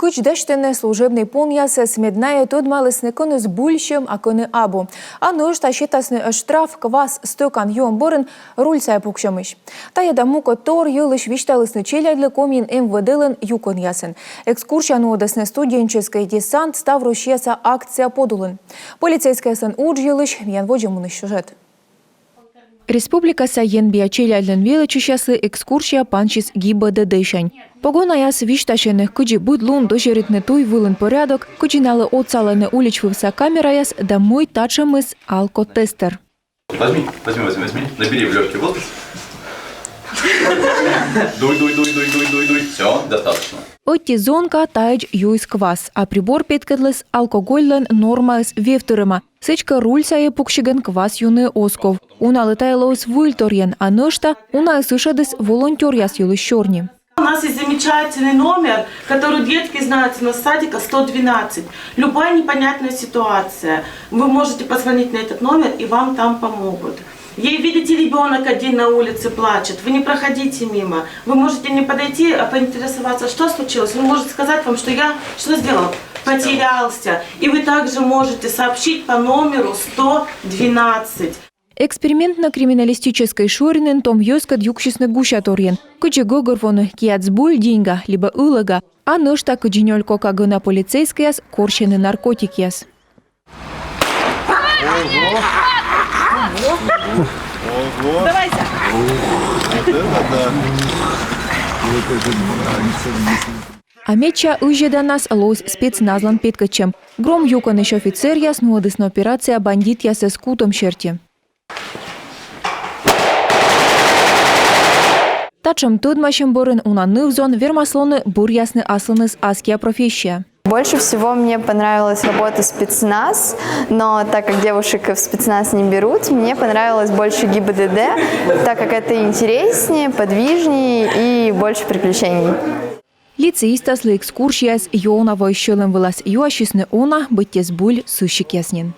Куч дештене служебний пон'ясе сміднає тодмалисне кони з бульщем, а кони або. А нож та щитасне штраф квас стокан йом борен рульця пукшомиш. Та ядаму котор юлиш вішталисне челя для комін МВДлен юкон ясен. Екскурсія на одесне студенческий десант став розчеса акція подулен. Поліцейський сен удж юлиш ян воджемуний сюжет. Республикаса енбия челяден величущасы экскурсия панчис ГИБДД-шань. Погона яс вишташенных кыджи будлун дожеритне туй вылын порядок, кыджиналы отсалены уличвывся камера яс домой тачемыс алкотестер. Возьми. Набери в легкий воздух. Дуй. Все, достаточно. Отти зонка таjdž юйс квас, а прибор петкедлес алкогольлен нормаес вевтерема. Сечка рульсае пукшиген квас юны осков. Уна летайлоус вульторьен, а нышта уна сышадес волонтер яс юлы щорни. У нас есть замечательный номер, который детки знают на садика 112. Любая непонятная ситуация, вы можете позвонить на этот номер, и вам там помогут. Ей видите, ребенок один на улице плачет, вы не проходите мимо. Вы можете не подойти, а поинтересоваться, что случилось. Он может сказать вам, что я что сделал? Потерялся. И вы также можете сообщить по номеру 112. Экспериментно-криминалистической шоринен том йоскад юкшисны гушаторьен. Кычы гогорвоны киацбуль деньга, либо ылыга, а нышта кычинёлько кагына полицейскаяс корщены наркотикияс. Давайте. А меча уезжеда нас лось спецназлан петкачем. Гром юканыш офицер яс нуодысна операция бандит яс с кутом черти. Тачем тодмашем борен унанывзон вермаслоны бур ясны аслыныс аския профессия. Больше всего мне понравилась работа спецназ, но так как девушек в спецназ не берут, мне понравилось больше ГИБДД, так как это интереснее, подвижнее и больше приключений. Лицеистас ли экскурсияс йона войщелем вылаз юашисны она быттес буль сущик яснин.